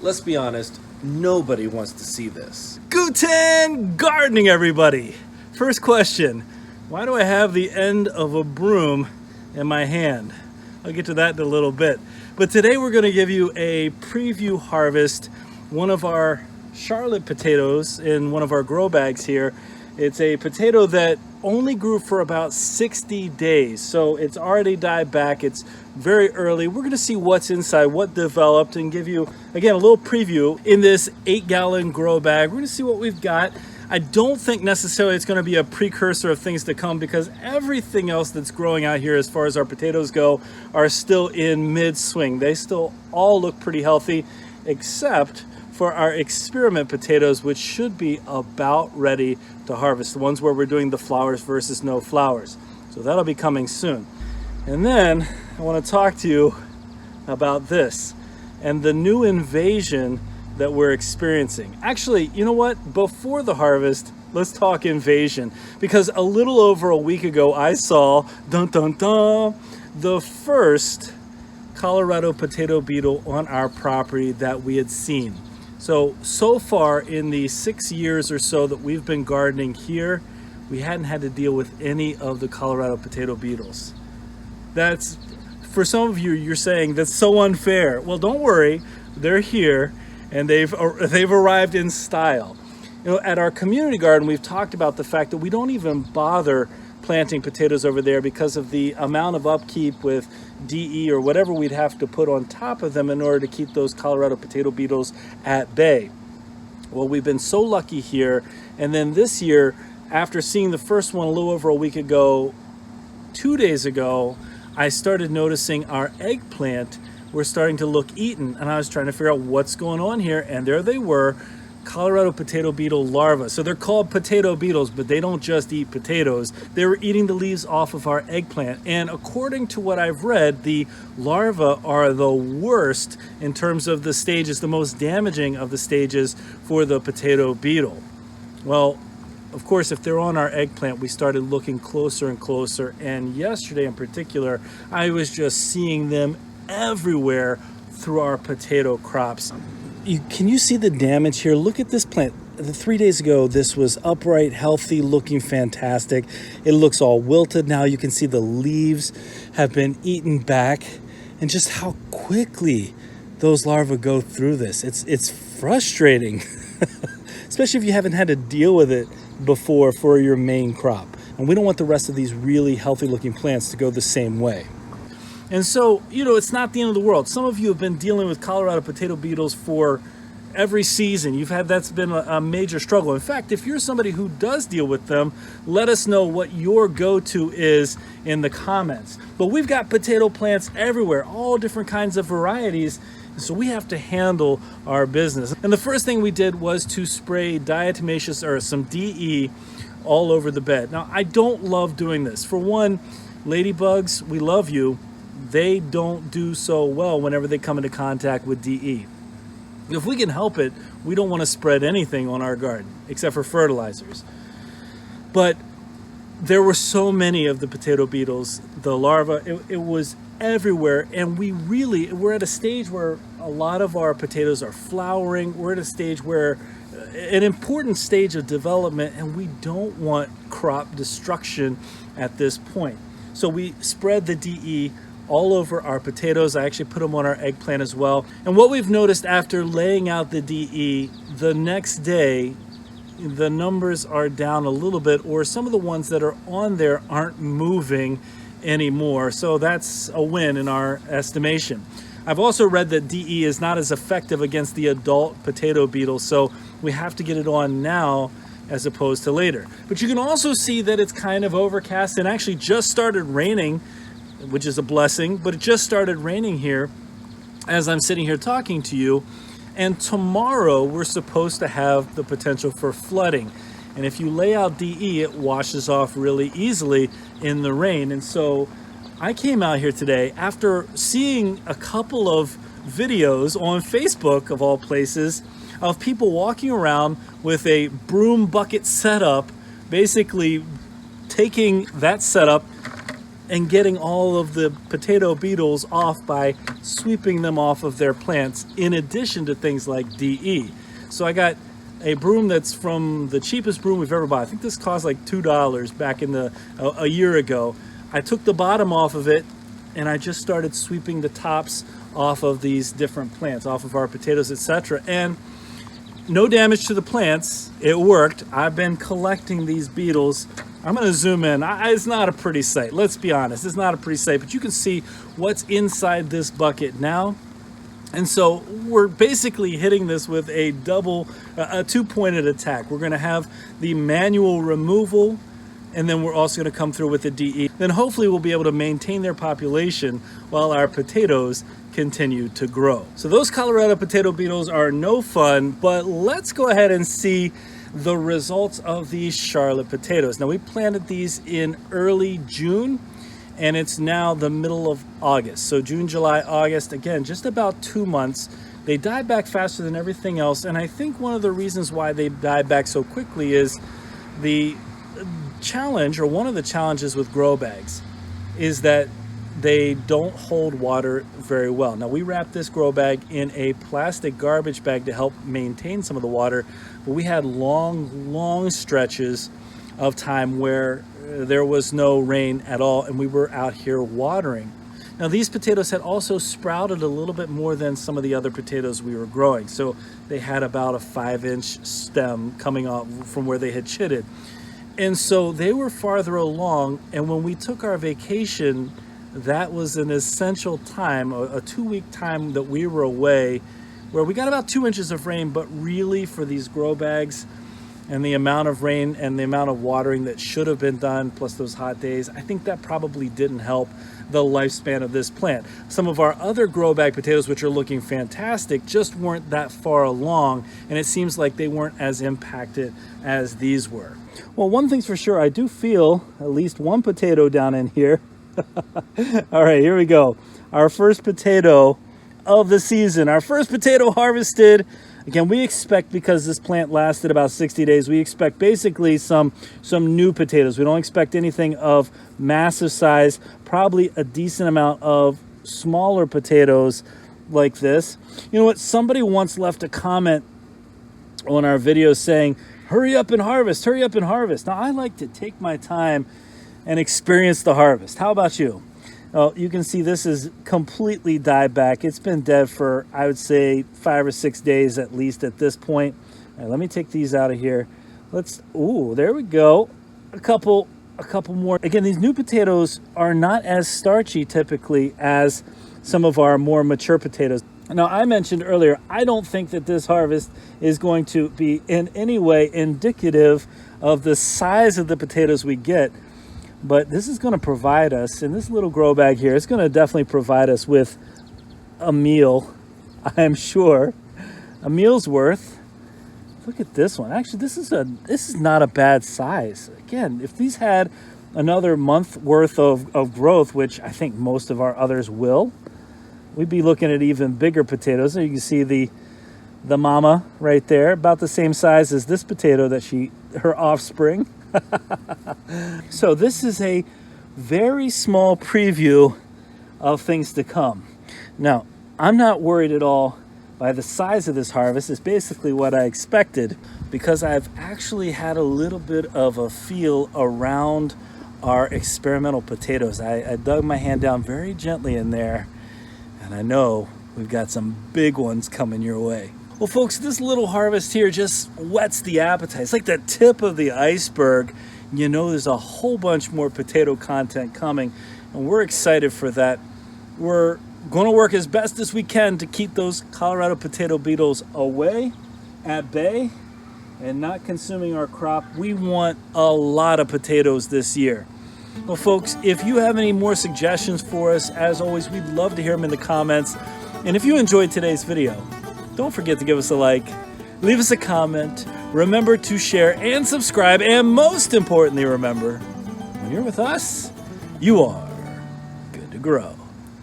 Let's be honest, nobody wants to see this. Guten gardening, everybody. First question, why do I have the end of a broom in my hand? I'll get to that in a little bit. But today we're going to give you a preview harvest, one of our Charlotte potatoes in one of our grow bags here. It's a potato that only grew for about 60 days, so it's already died back. It's very early. We're going to see what's inside, what developed, and give you, again, a little preview in this 8-gallon grow bag. We're going to see what we've got. I don't think necessarily it's going to be a precursor of things to come because everything else that's growing out here as far as our potatoes go are still in mid-swing. They still all look pretty healthy, except for our experiment potatoes, which should be about ready to harvest, the ones where we're doing the flowers versus no flowers. So that'll be coming soon. And then I want to talk to you about this and the new invasion that we're experiencing. Actually, you know what? Before the harvest, let's talk invasion, because a little over a week ago, I saw, the first Colorado potato beetle on our property that we had seen. So far in the 6 years or so that we've been gardening here, we hadn't had to deal with any of the Colorado potato beetles. That's, for some of you, you're saying that's so unfair. Well, don't worry, they're here and they've arrived in style. You know, at our community garden, we've talked about the fact that we don't even bother planting potatoes over there because of the amount of upkeep with DE or whatever we'd have to put on top of them in order to keep those Colorado potato beetles at bay. Well, we've been so lucky here, and then this year, after seeing the first one a little over a week ago, 2 days ago, I started noticing our eggplant were starting to look eaten, and I was trying to figure out what's going on here, and there they were, Colorado potato beetle larvae. So they're called potato beetles, but they don't just eat potatoes. They were eating the leaves off of our eggplant. And according to what I've read, the larvae are the worst in terms of the stages, the most damaging of the stages for the potato beetle. Well, of course, if they're on our eggplant, we started looking closer and closer. And yesterday in particular, I was just seeing them everywhere through our potato crops. Can you see the damage here? Look at this plant. 3 days ago, this was upright, healthy, looking fantastic. It looks all wilted now. You can see the leaves have been eaten back, and just how quickly those larvae go through this. It's frustrating, especially if you haven't had to deal with it before for your main crop. And we don't want the rest of these really healthy looking plants to go the same way. And so, you know, it's not the end of the world. Some of you have been dealing with Colorado potato beetles for every season. That's been a major struggle. In fact, if you're somebody who does deal with them, let us know what your go-to is in the comments. But we've got potato plants everywhere, all different kinds of varieties. So we have to handle our business. And the first thing we did was to spray diatomaceous or some DE all over the bed. Now, I don't love doing this. For one, ladybugs, we love you. They don't do so well whenever they come into contact with DE. If we can help it, we don't want to spread anything on our garden except for fertilizers. But there were so many of the potato beetles, the larvae, it was everywhere. And we're at a stage where a lot of our potatoes are flowering. We're at a stage where, an important stage of development, and we don't want crop destruction at this point. So we spread the DE all over our potatoes. I actually put them on our eggplant as well. And what we've noticed after laying out the DE, the next day, the numbers are down a little bit, or some of the ones that are on there aren't moving anymore. So that's a win in our estimation. I've also read that DE is not as effective against the adult potato beetle, so we have to get it on now as opposed to later. But you can also see that it's kind of overcast and actually just started raining, which is a blessing, but it just started raining here as I'm sitting here talking to you. And tomorrow we're supposed to have the potential for flooding. And if you lay out DE, it washes off really easily in the rain. And so I came out here today after seeing a couple of videos on Facebook, of all places, of people walking around with a broom bucket setup, basically taking that setup and getting all of the potato beetles off by sweeping them off of their plants, in addition to things like DE. So I got a broom that's from the cheapest broom we've ever bought. I think this cost like $2 back in a year ago. I took the bottom off of it and I just started sweeping the tops off of these different plants, off of our potatoes, etc. And no damage to the plants. It worked. I've been collecting these beetles. I'm going to zoom in. It's not a pretty sight. Let's be honest. It's not a pretty sight, but you can see what's inside this bucket now. And so we're basically hitting this with a two-pointed attack. We're going to have the manual removal, and then we're also going to come through with the DE. Then hopefully we'll be able to maintain their population while our potatoes continue to grow. So those Colorado potato beetles are no fun, but let's go ahead and see the results of these Charlotte potatoes. Now, we planted these in early June, and it's now the middle of August. So June, July, August, again, just about 2 months. They die back faster than everything else, and I think one of the reasons why they die back so quickly is the challenge, or one of the challenges with grow bags, is that they don't hold water very well. Now, we wrapped this grow bag in a plastic garbage bag to help maintain some of the water, but we had long stretches of time where there was no rain at all, and we were out here watering. Now, these potatoes had also sprouted a little bit more than some of the other potatoes we were growing, so they had about a 5-inch stem coming off from where they had chitted. And so they were farther along, and when we took our vacation, that was an essential time, a 2-week time that we were away, where we got about 2 inches of rain, but really for these grow bags and the amount of rain and the amount of watering that should have been done, plus those hot days, I think that probably didn't help the lifespan of this plant. Some of our other grow bag potatoes, which are looking fantastic, just weren't that far along, and it seems like they weren't as impacted as these were. Well, one thing's for sure, I do feel at least one potato down in here. All right, here we go. Our first potato of the season, our first potato harvested. Again, we expect, because this plant lasted about 60 days, we expect basically some new potatoes. We don't expect anything of massive size, probably a decent amount of smaller potatoes like this. You know what? Somebody once left a comment on our video saying, hurry up and harvest, hurry up and harvest. Now, I like to take my time and experience the harvest. How about you? Well, you can see this is completely died back. It's been dead for, I would say, 5 or 6 days at least at this point. All right, let me take these out of here. Ooh, there we go. A couple more. Again, these new potatoes are not as starchy typically as some of our more mature potatoes. Now, I mentioned earlier, I don't think that this harvest is going to be in any way indicative of the size of the potatoes we get. But this is going to provide us, in this little grow bag here, it's going to definitely provide us with a meal, I'm sure. A meal's worth. Look at this one. Actually, this is not a bad size. Again, if these had another month worth of growth, which I think most of our others will, we'd be looking at even bigger potatoes. So you can see the mama right there, about the same size as this potato that her offspring. So this is a very small preview of things to come. Now, I'm not worried at all by the size of this harvest. It's basically what I expected, because I've actually had a little bit of a feel around our experimental potatoes. I dug my hand down very gently in there, and I know we've got some big ones coming your way. Well, folks, this little harvest here just whets the appetite. It's like the tip of the iceberg. You know, there's a whole bunch more potato content coming, and we're excited for that. We're going to work as best as we can to keep those Colorado potato beetles away, at bay, and not consuming our crop. We want a lot of potatoes this year. Well, folks, if you have any more suggestions for us, as always, we'd love to hear them in the comments. And if you enjoyed today's video, don't forget to give us a like, leave us a comment, remember to share and subscribe, and most importantly, remember, when you're with us, you are good to grow.